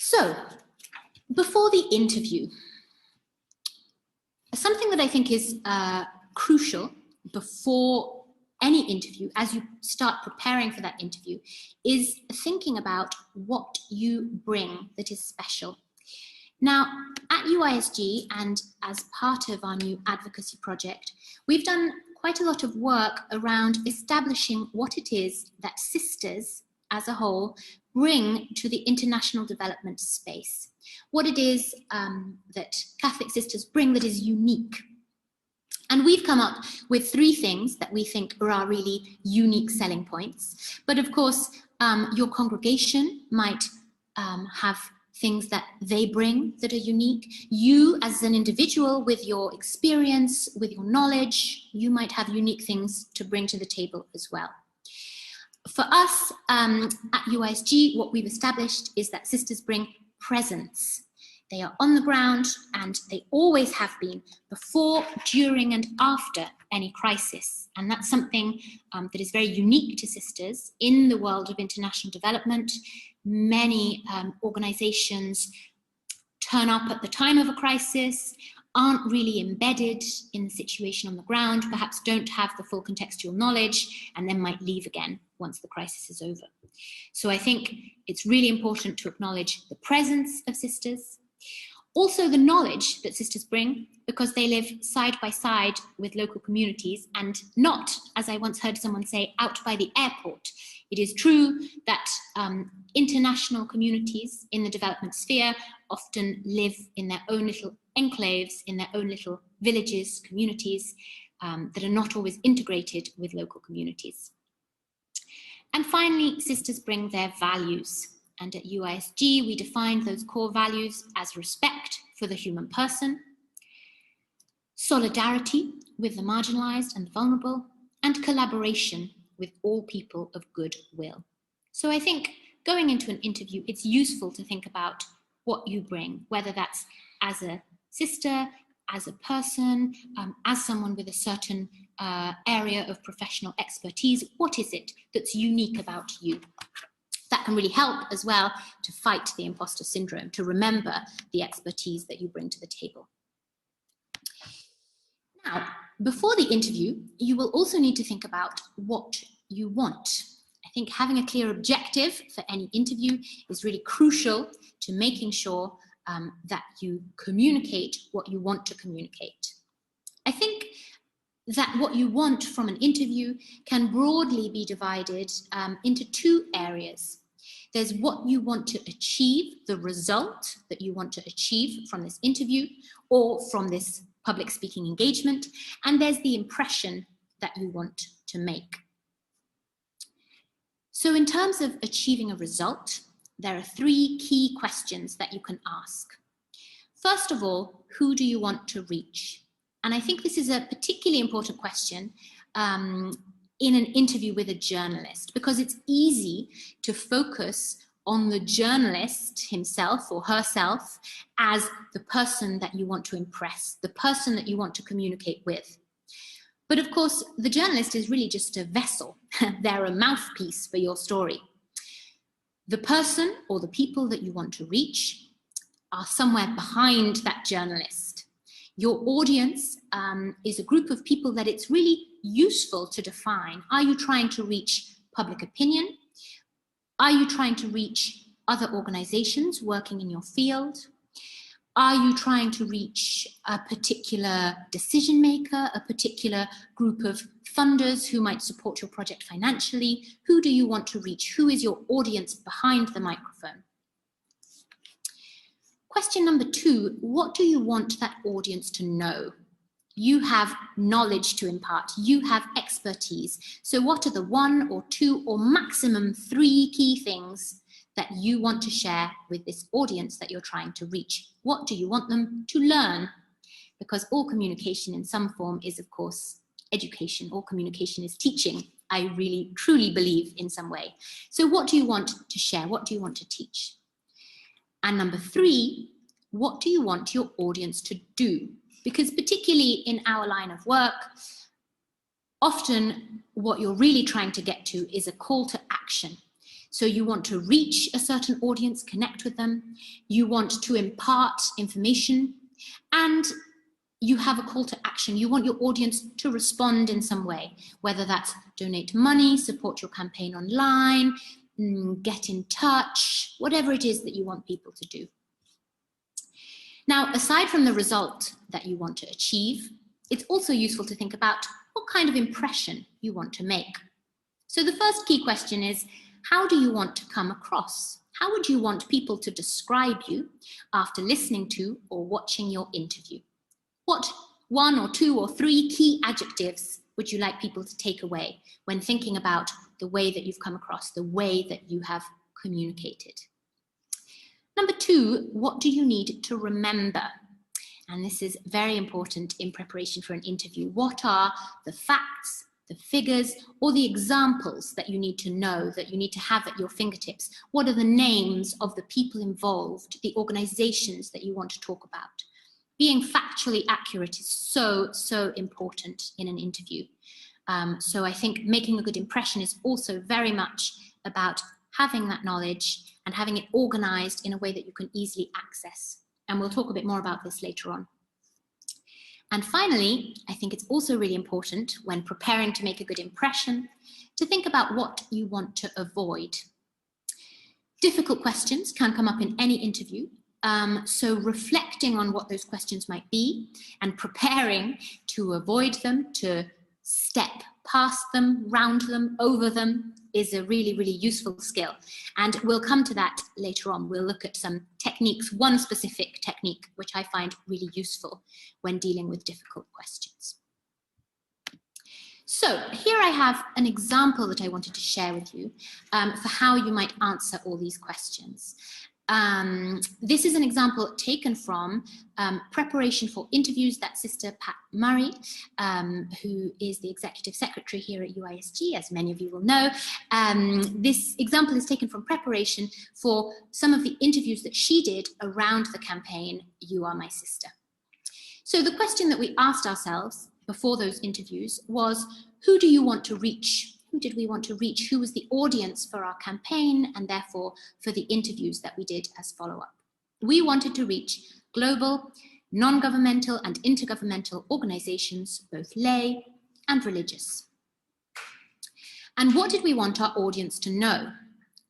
So, before the interview, something that I think is crucial before any interview, as you start preparing for that interview, is thinking about what you bring that is special. Now, at UISG and as part of our new advocacy project, we've done quite a lot of work around establishing what it is that sisters as a whole bring to the international development space. What it is that Catholic sisters bring that is unique. And we've come up with 3 things that we think are our really unique selling points. But of course, your congregation might have things that they bring that are unique. You as an individual with your experience, with your knowledge, you might have unique things to bring to the table as well. For us at UISG, what we've established is that sisters bring presence. They are on the ground and they always have been before, during and after any crisis. And that's something that is very unique to sisters in the world of international development. Many organizations turn up at the time of a crisis, aren't really embedded in the situation on the ground, perhaps don't have the full contextual knowledge, and then might leave again once the crisis is over. So I think it's really important to acknowledge the presence of sisters, also the knowledge that sisters bring, because they live side by side with local communities and not, as I once heard someone say, out by the airport. It is true that international communities in the development sphere often live in their own little enclaves, in their own little villages, communities that are not always integrated with local communities. And finally, sisters bring their values. And at UISG, we define those core values as respect for the human person, solidarity with the marginalized and vulnerable, and collaboration with all people of good will. So I think going into an interview, it's useful to think about what you bring, whether that's as a sister, as a person, as someone with a certain area of professional expertise. What is it that's unique about you? That can really help as well to fight the imposter syndrome, to remember the expertise that you bring to the table. Now, before the interview, you will also need to think about what you want. I think having a clear objective for any interview is really crucial to making sure that you communicate what you want to communicate. I think that what you want from an interview can broadly be divided into 2 areas. There's what you want to achieve, the result that you want to achieve from this interview or from this public speaking engagement, and there's the impression that you want to make. So in terms of achieving a result, there are 3 key questions that you can ask. First of all, who do you want to reach? And I think this is a particularly important question in an interview with a journalist, because it's easy to focus on the journalist himself or herself as the person that you want to impress, the person that you want to communicate with. But of course, the journalist is really just a vessel. They're a mouthpiece for your story. The person or the people that you want to reach are somewhere behind that journalist. Your audience is a group of people that it's really useful to define. Are you trying to reach public opinion? Are you trying to reach other organizations working in your field? Are you trying to reach a particular decision maker, a particular group of funders who might support your project financially? Who do you want to reach? Who is your audience behind the microphone? Question number 2, what do you want that audience to know? You have knowledge to impart, you have expertise. So what are the 1 or 2 or maximum 3 key things that you want to share with this audience that you're trying to reach? What do you want them to learn? Because all communication in some form is, of course, education. All communication is teaching. I really, truly believe in some way. So what do you want to share? What do you want to teach? And number 3, what do you want your audience to do? Because particularly in our line of work, often what you're really trying to get to is a call to action. So you want to reach a certain audience, connect with them, you want to impart information, and you have a call to action. You want your audience to respond in some way, whether that's donate money, support your campaign online, get in touch, whatever it is that you want people to do. Now, aside from the result that you want to achieve, it's also useful to think about what kind of impression you want to make. So the first key question is, how do you want to come across? How would you want people to describe you after listening to or watching your interview? What 1 or 2 or 3 key adjectives would you like people to take away when thinking about the way that you've come across, the way that you have communicated? Number 2, what do you need to remember? And this is very important in preparation for an interview. What are the facts, the figures, or the examples that you need to know, that you need to have at your fingertips? What are the names of the people involved, the organizations that you want to talk about? Being factually accurate is so, so important in an interview. So I think making a good impression is also very much about having that knowledge and having it organized in a way that you can easily access. And we'll talk a bit more about this later on. And finally, I think it's also really important when preparing to make a good impression to think about what you want to avoid. Difficult questions can come up in any interview. So reflecting on what those questions might be and preparing to avoid them, to step past them, round them, over them, is a really, really useful skill. And we'll come to that later on. We'll look at some techniques, one specific technique, which I find really useful when dealing with difficult questions. So here I have an example that I wanted to share with you for how you might answer all these questions. This is an example taken from preparation for interviews that Sister Pat Murray, who is the Executive Secretary here at UISG, as many of you will know. This example is taken from preparation for some of the interviews that she did around the campaign, You Are My Sister. So the question that we asked ourselves before those interviews was, who do you want to reach? Who did we want to reach? Who was the audience for our campaign and therefore for the interviews that we did as follow-up? We wanted to reach global, non-governmental and intergovernmental organizations, both lay and religious. And what did we want our audience to know?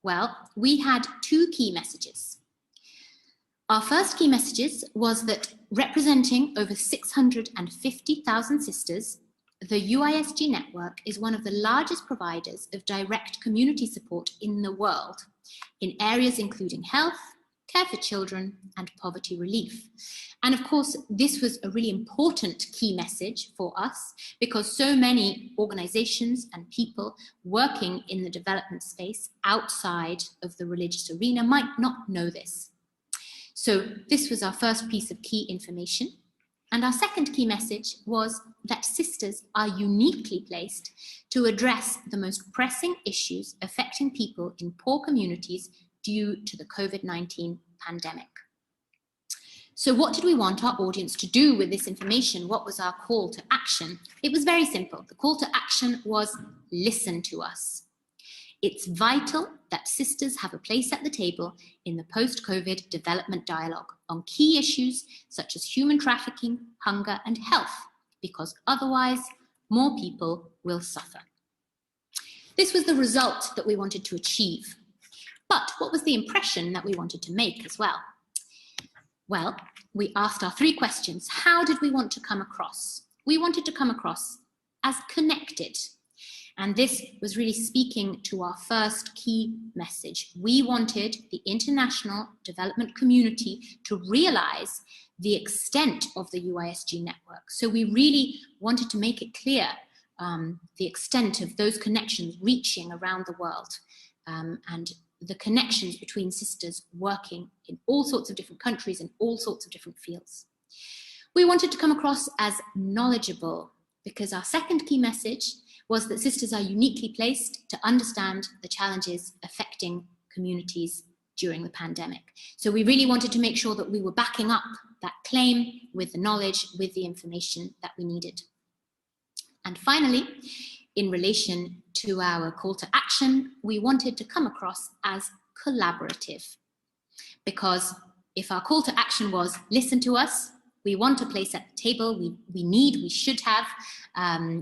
Well, we had 2 key messages. Our first key messages was that representing over 650,000 sisters, the UISG network is one of the largest providers of direct community support in the world, in areas including health, care for children, and poverty relief. And of course, this was a really important key message for us because so many organizations and people working in the development space outside of the religious arena might not know this. So this was our first piece of key information. And our second key message was that sisters are uniquely placed to address the most pressing issues affecting people in poor communities due to the COVID-19 pandemic. So what did we want our audience to do with this information? What was our call to action? It was very simple. The call to action was listen to us. It's vital that sisters have a place at the table in the post-COVID development dialogue on key issues such as human trafficking, hunger, and health, because otherwise more people will suffer. This was the result that we wanted to achieve. But what was the impression that we wanted to make as well? Well, we asked our 3 questions. How did we want to come across? We wanted to come across as connected. And this was really speaking to our first key message. We wanted the international development community to realize the extent of the UISG network. So we really wanted to make it clear the extent of those connections reaching around the world and the connections between sisters working in all sorts of different countries and all sorts of different fields. We wanted to come across as knowledgeable because our second key message was that sisters are uniquely placed to understand the challenges affecting communities during the pandemic. So we really wanted to make sure that we were backing up that claim with the knowledge, with the information that we needed. And finally, in relation to our call to action, we wanted to come across as collaborative. Because if our call to action was listen to us, we want a place at the table, we should have,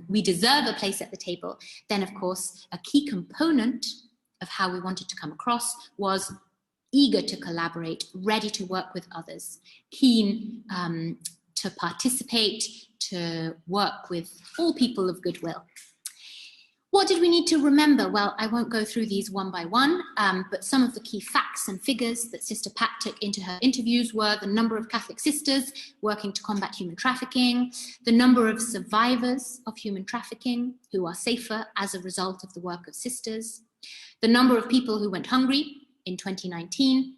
we deserve a place at the table, then of course a key component of how we wanted to come across was eager to collaborate, ready to work with others, keen to participate, to work with all people of goodwill. What did we need to remember? Well, I won't go through these one by one, but some of the key facts and figures that Sister Pat took into her interviews were the number of Catholic sisters working to combat human trafficking, the number of survivors of human trafficking who are safer as a result of the work of sisters, the number of people who went hungry in 2019,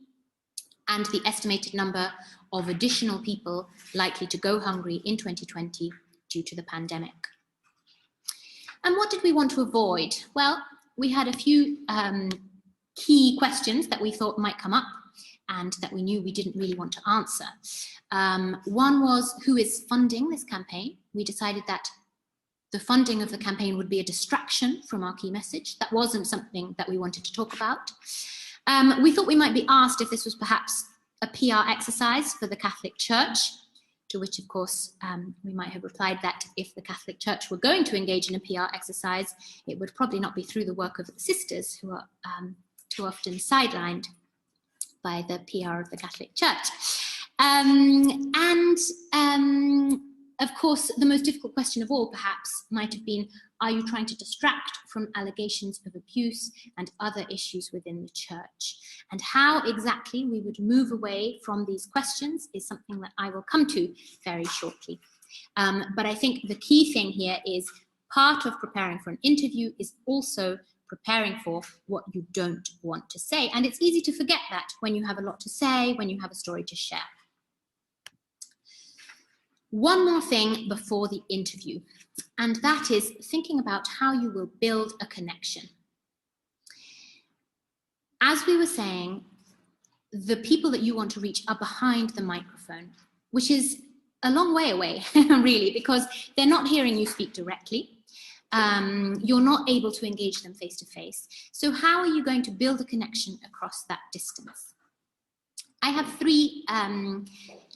and the estimated number of additional people likely to go hungry in 2020 due to the pandemic. And what did we want to avoid? Well, we had a few key questions that we thought might come up and that we knew we didn't really want to answer. One was, who is funding this campaign? We decided that the funding of the campaign would be a distraction from our key message. That wasn't something that we wanted to talk about. We thought we might be asked if this was perhaps a PR exercise for the Catholic Church, to which, of course, we might have replied that if the Catholic Church were going to engage in a PR exercise, it would probably not be through the work of the sisters, who are too often sidelined by the PR of the Catholic Church. Of course, the most difficult question of all, perhaps, might have been, are you trying to distract from allegations of abuse and other issues within the church? And how exactly we would move away from these questions is something that I will come to very shortly. But I think the key thing here is part of preparing for an interview is also preparing for what you don't want to say. And it's easy to forget that when you have a lot to say, when you have a story to share. One more thing before the interview, and that is thinking about how you will build a connection. As we were saying, the people that you want to reach are behind the microphone, which is a long way away, really, because they're not hearing you speak directly. You're not able to engage them face to face. So how are you going to build a connection across that distance? I have three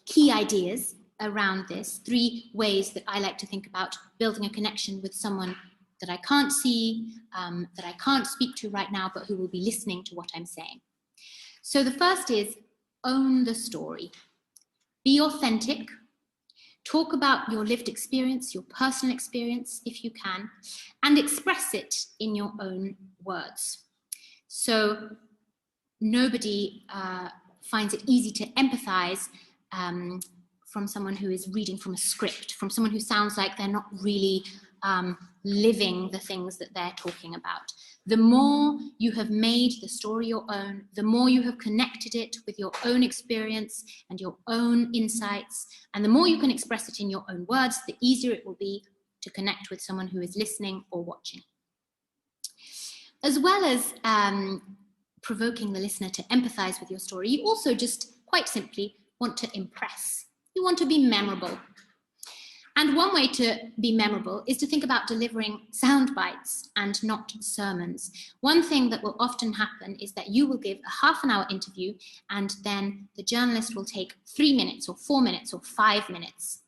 key ideas around this, three ways that I like to think about building a connection with someone that I can't see, that I can't speak to right now, but who will be listening to what I'm saying. So the first is own the story. Be authentic. Talk about your lived experience, your personal experience, if you can, and express it in your own words. So nobody finds it easy to empathize from someone who is reading from a script, from someone who sounds like they're not really living the things that they're talking about. The more you have made the story your own, the more you have connected it with your own experience and your own insights, and the more you can express it in your own words, the easier it will be to connect with someone who is listening or watching. As well as provoking the listener to empathize with your story, you also just quite simply want to impress. You want to be memorable. And one way to be memorable is to think about delivering sound bites and not sermons. One thing that will often happen is that you will give a half-an-hour interview and then the journalist will take 3 minutes or 4 minutes or 5 minutes.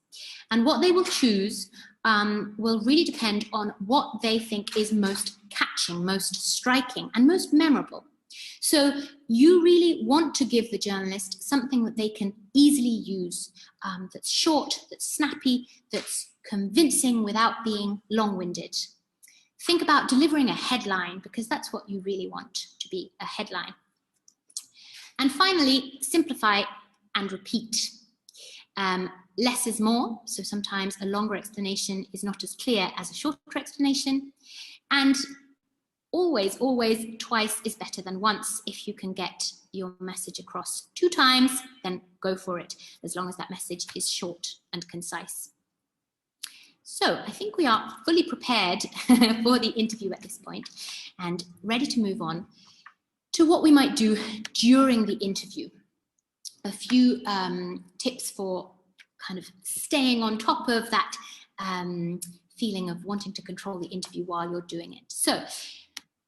And what they will choose will really depend on what they think is most catching, most striking, and most memorable. So you really want to give the journalist something that they can easily use, that's short, that's snappy, that's convincing without being long-winded. Think about delivering a headline, because that's what you really want to be, a headline. And finally, simplify and repeat. Less is more, so sometimes a longer explanation is not as clear as a shorter explanation. And always, always, twice is better than once. If you can get your message across 2 times, then go for it, as long as that message is short and concise. So I think we are fully prepared for the interview at this point and ready to move on to what we might do during the interview. A few tips for kind of staying on top of that feeling of wanting to control the interview while you're doing it. So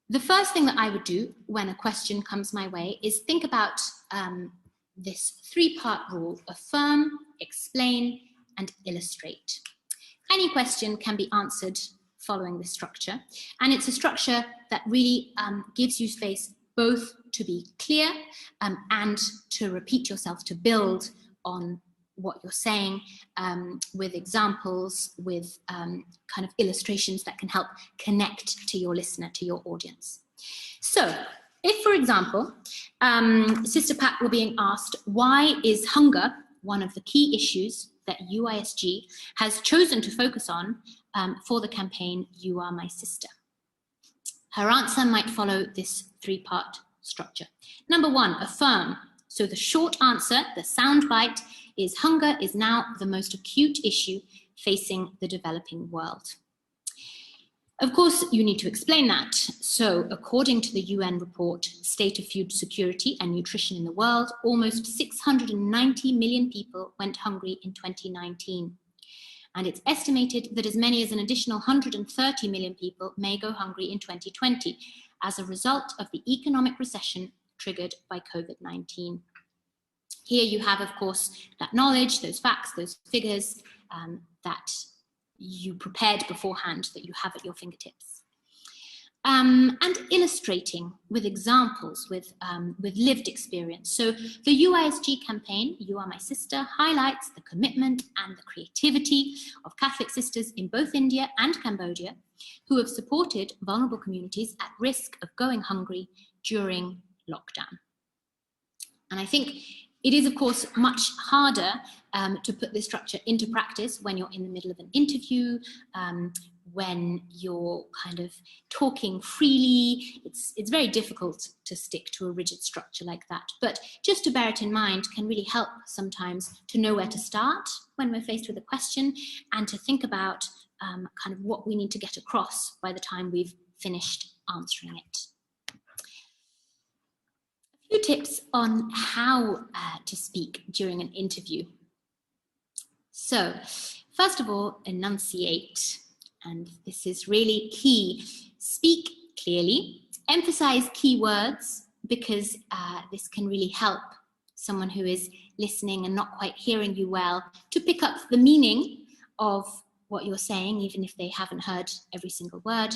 the first thing that I would do when a question comes my way is think about this 3-part rule: affirm, explain, and illustrate. Any question can be answered following this structure, and it's a structure that really gives you space both to be clear and to repeat yourself, to build on what you're saying with examples, with kind of illustrations that can help connect to your listener, to your audience. So if, for example, Sister Pat were being asked, why is hunger one of the key issues that UISG has chosen to focus on for the campaign, You Are My Sister? Her answer might follow this 3-part structure. Number 1, affirm. So the short answer, the soundbite, is hunger is now the most acute issue facing the developing world. Of course, you need to explain that. So according to the UN report, State of Food Security and Nutrition in the World, almost 690 million people went hungry in 2019. And it's estimated that as many as an additional 130 million people may go hungry in 2020 as a result of the economic recession triggered by COVID-19. Here you have, of course, that knowledge, those facts, those figures that you prepared beforehand, that you have at your fingertips. And illustrating with examples, with lived experience. So the UISG campaign, You Are My Sister, highlights the commitment and the creativity of Catholic sisters in both India and Cambodia who have supported vulnerable communities at risk of going hungry during lockdown. And I think it is, of course, much harder to put this structure into practice when you're in the middle of an interview, when you're kind of talking freely. It's very difficult to stick to a rigid structure like that. But just to bear it in mind can really help sometimes to know where to start when we're faced with a question, and to think about kind of what we need to get across by the time we've finished answering it. A few tips on how to speak during an interview. So, first of all, enunciate. And this is really key. Speak clearly, emphasize key words, because this can really help someone who is listening and not quite hearing you well to pick up the meaning of what you're saying, even if they haven't heard every single word.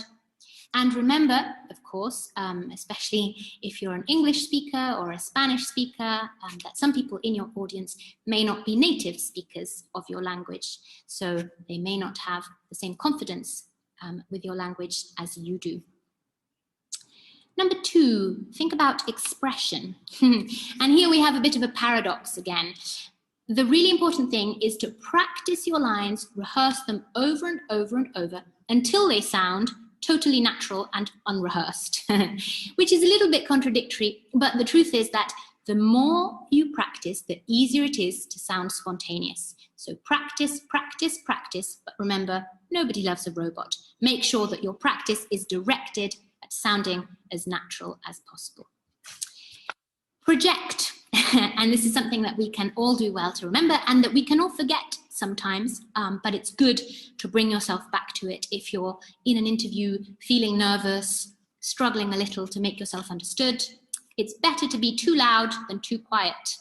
And remember, of course, especially if you're an English speaker or a Spanish speaker, that some people in your audience may not be native speakers of your language. So they may not have the same confidence with your language as you do. Number 2, think about expression. And here we have a bit of a paradox again. The really important thing is to practice your lines, rehearse them over and over and over until they sound totally natural and unrehearsed, which is a little bit contradictory, but the truth is that the more you practice, the easier it is to sound spontaneous. So practice, practice, practice, but remember, nobody loves a robot. Make sure that your practice is directed at sounding as natural as possible. Project, and this is something that we can all do well to remember and that we can all forget sometimes, but it's good to bring yourself back to it if you're in an interview feeling nervous, struggling a little to make yourself understood. It's better to be too loud than too quiet.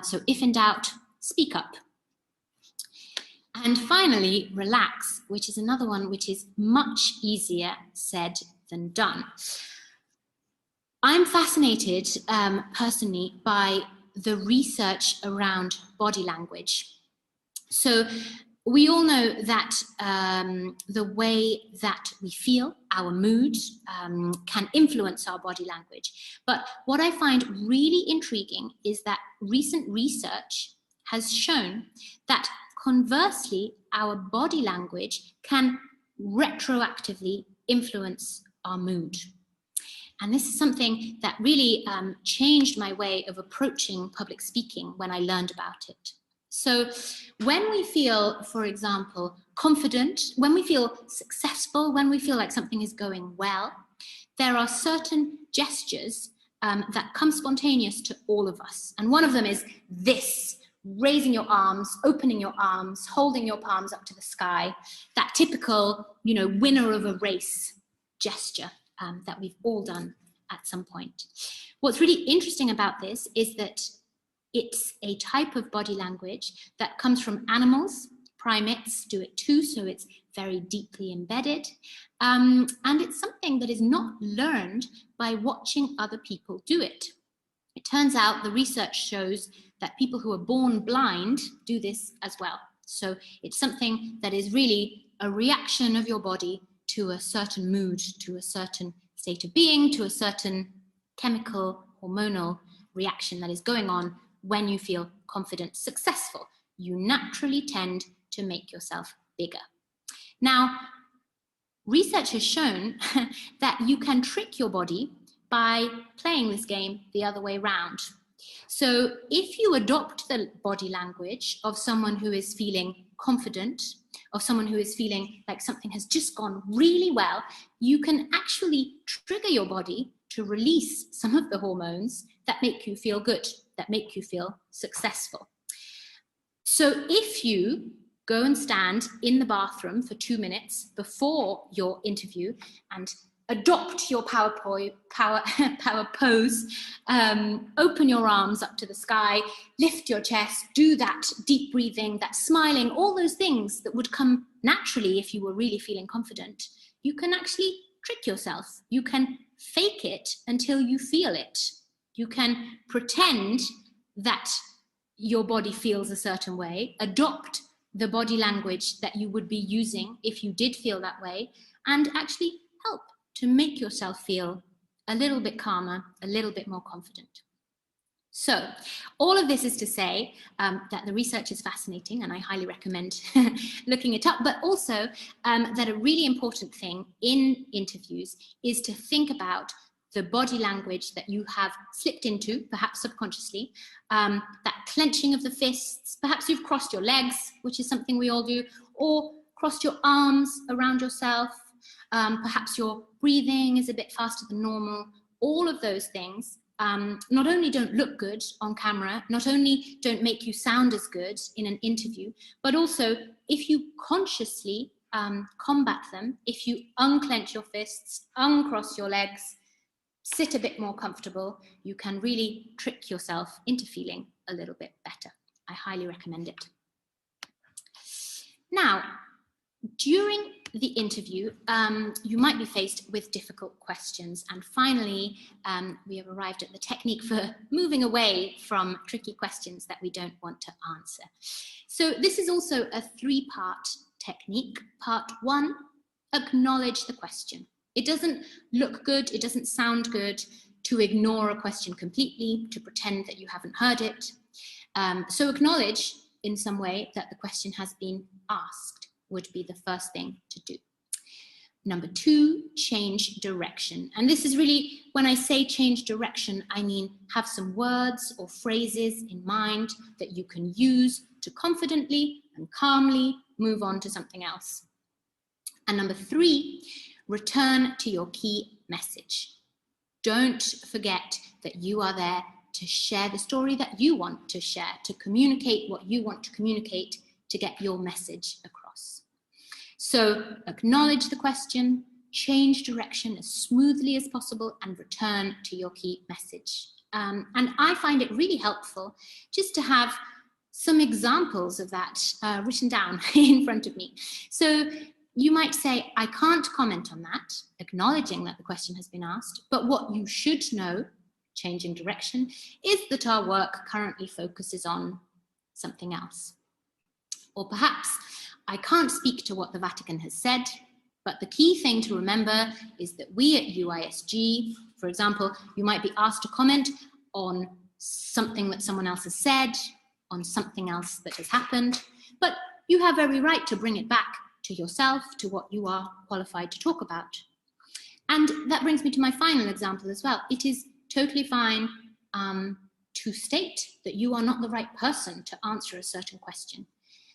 So if in doubt, speak up. And finally, relax, which is another one which is much easier said than done. I'm fascinated personally by the research around body language. So we all know that the way that we feel, our mood, can influence our body language. But what I find really intriguing is that recent research has shown that conversely, our body language can retroactively influence our mood. And this is something that really changed my way of approaching public speaking when I learned about it. So when we feel, for example, confident, when we feel successful, when we feel like something is going well, there are certain gestures that come spontaneous to all of us. And one of them is this, raising your arms, opening your arms, holding your palms up to the sky, that typical, winner of a race gesture that we've all done at some point. What's really interesting about this is that it's a type of body language that comes from animals. Primates do it too, so it's very deeply embedded. And it's something that is not learned by watching other people do it. It turns out the research shows that people who are born blind do this as well. So it's something that is really a reaction of your body to a certain mood, to a certain state of being, to a certain chemical, hormonal reaction that is going on when you feel confident, successful. You naturally tend to make yourself bigger. Now, research has shown that you can trick your body by playing this game the other way around. So if you adopt the body language of someone who is feeling confident, of someone who is feeling like something has just gone really well, you can actually trigger your body to release some of the hormones that make you feel good, that make you feel successful. So if you go and stand in the bathroom for 2 minutes before your interview and adopt your power pose, open your arms up to the sky, lift your chest, do that deep breathing, that smiling, all those things that would come naturally if you were really feeling confident, you can actually trick yourself. You can fake it until you feel it. You can pretend that your body feels a certain way, adopt the body language that you would be using if you did feel that way, and actually help to make yourself feel a little bit calmer, a little bit more confident. So all of this is to say that the research is fascinating and I highly recommend looking it up, but also that a really important thing in interviews is to think about the body language that you have slipped into, perhaps subconsciously, that clenching of the fists, perhaps you've crossed your legs, which is something we all do, or crossed your arms around yourself, perhaps your breathing is a bit faster than normal. All of those things not only don't look good on camera, not only don't make you sound as good in an interview, but also if you consciously combat them, if you unclench your fists, uncross your legs, sit a bit more comfortable, you can really trick yourself into feeling a little bit better. I highly recommend it. Now, during the interview, you might be faced with difficult questions. And finally, we have arrived at the technique for moving away from tricky questions that we don't want to answer. So this is also a 3-part technique. Part 1, acknowledge the question. It doesn't look good, it doesn't sound good to ignore a question completely, to pretend that you haven't heard it. So acknowledge in some way that the question has been asked would be the first thing to do. Number 2, change direction. And this is really, when I say change direction, I mean have some words or phrases in mind that you can use to confidently and calmly move on to something else. And number 3, return to your key message. Don't forget that you are there to share the story that you want to share, to communicate what you want to communicate, to get your message across. So acknowledge the question, change direction as smoothly as possible, and return to your key message. And I find it really helpful just to have some examples of that written down in front of me. So you might say, I can't comment on that, acknowledging that the question has been asked, but what you should know, changing direction, is that our work currently focuses on something else. Or perhaps, I can't speak to what the Vatican has said, but the key thing to remember is that we at UISG, for example, you might be asked to comment on something that someone else has said, on something else that has happened, but you have every right to bring it back to yourself, to what you are qualified to talk about. And that brings me to my final example as well. It is totally fine to state that you are not the right person to answer a certain question.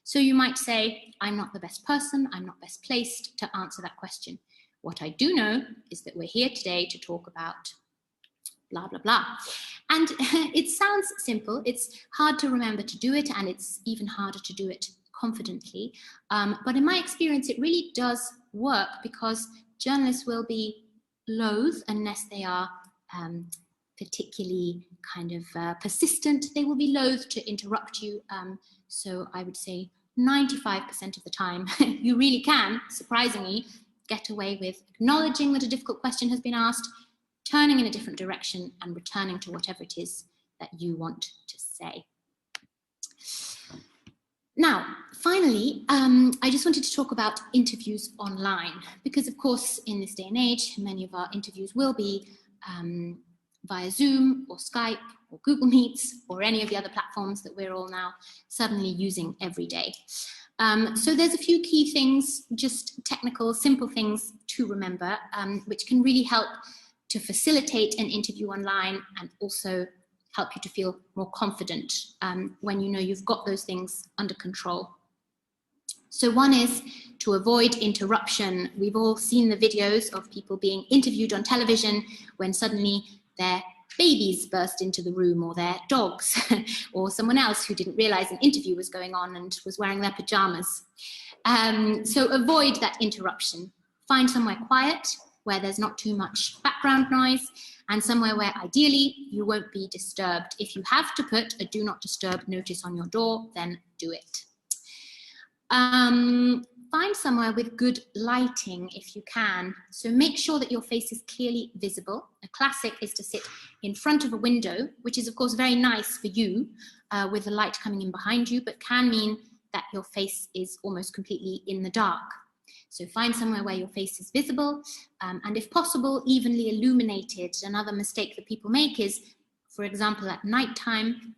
So you might say, I'm not the best person, I'm not best placed to answer that question. What I do know is that we're here today to talk about blah, blah, blah. And it sounds simple. It's hard to remember to do it, and it's even harder to do it confidently. But in my experience, it really does work, because journalists will be loath, unless they are particularly kind of persistent, they will be loath to interrupt you. So I would say 95% of the time, you really can, surprisingly, get away with acknowledging that a difficult question has been asked, turning in a different direction, and returning to whatever it is that you want to say. Now, finally, I just wanted to talk about interviews online, because of course, in this day and age, many of our interviews will be via Zoom or Skype or Google Meets or any of the other platforms that we're all now suddenly using every day. So there's a few key things, just technical, simple things to remember, which can really help to facilitate an interview online, and also help you to feel more confident when you know you've got those things under control. So one is to avoid interruption. We've all seen the videos of people being interviewed on television when suddenly their babies burst into the room, or their dogs, or someone else who didn't realize an interview was going on and was wearing their pajamas. So avoid that interruption. Find somewhere quiet, where there's not too much background noise, and somewhere where ideally you won't be disturbed. If you have to put a do not disturb notice on your door, then do it. Find somewhere with good lighting if you can. So make sure that your face is clearly visible. A classic is to sit in front of a window, which is of course very nice for you with the light coming in behind you, but can mean that your face is almost completely in the dark. So find somewhere where your face is visible, and if possible, evenly illuminated. Another mistake that people make is, for example, at nighttime,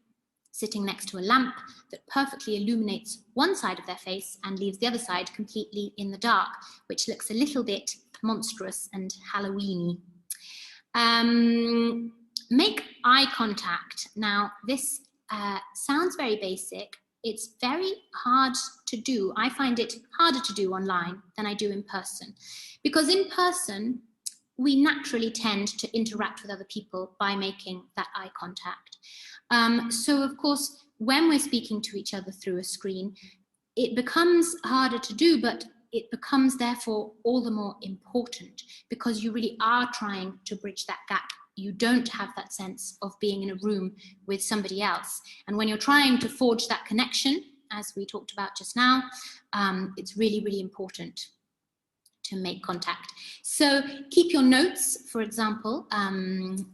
sitting next to a lamp that perfectly illuminates one side of their face and leaves the other side completely in the dark, which looks a little bit monstrous and Halloween-y. Make eye contact. Now, this sounds very basic. It's very hard to do. I find it harder to do online than I do in person, because in person, we naturally tend to interact with other people by making that eye contact. So of course, when we're speaking to each other through a screen, it becomes harder to do, but it becomes therefore all the more important, because you really are trying to bridge that gap. You don't have that sense of being in a room with somebody else. And when you're trying to forge that connection, as we talked about just now, it's really, really important to make contact. So keep your notes, for example,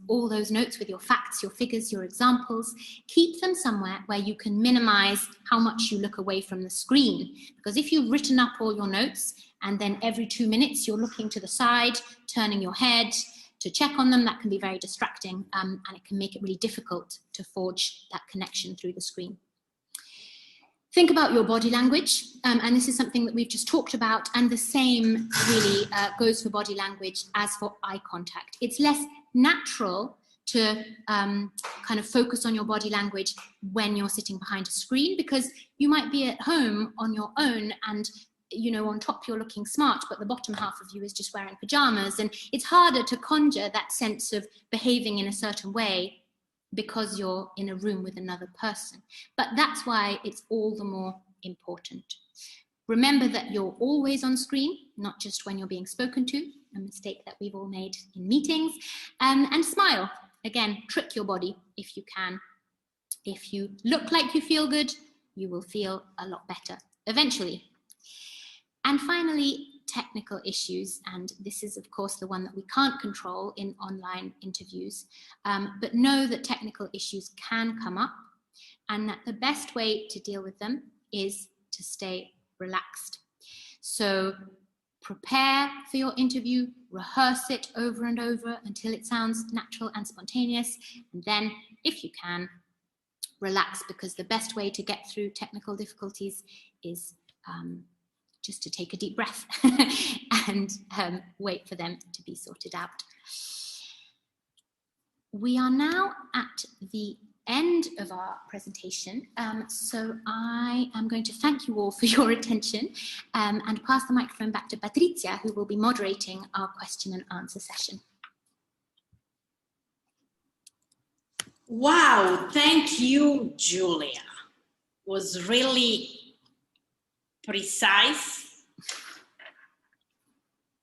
all those notes with your facts, your figures, your examples, keep them somewhere where you can minimize how much you look away from the screen. Because if you've written up all your notes and then every 2 minutes you're looking to the side, turning your head to check on them, that can be very distracting, and it can make it really difficult to forge that connection through the screen. Think about your body language, and this is something that we've just talked about, and the same really goes for body language as for eye contact. It's less natural to kind of focus on your body language when you're sitting behind a screen, because you might be at home on your own and, you know, on top you're looking smart, but the bottom half of you is just wearing pajamas, and it's harder to conjure that sense of behaving in a certain way because you're in a room with another person. But that's why it's all the more important. Remember that you're always on screen, not just when you're being spoken to, a mistake that we've all made in meetings, and smile. Again, trick your body if you can. If you look like you feel good, you will feel a lot better eventually. And finally, technical issues, and this is of course the one that we can't control in online interviews, but know that technical issues can come up, and that the best way to deal with them is to stay relaxed. So prepare for your interview, rehearse it over and over until it sounds natural and spontaneous, and then if you can, relax, because the best way to get through technical difficulties is just to take a deep breath and wait for them to be sorted out. We are now at the end of our presentation, so I am going to thank you all for your attention and pass the microphone back to Patrizia, who will be moderating our question and answer session. Wow, thank you, Giulia. Was really precise.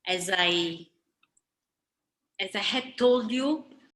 As I had told you,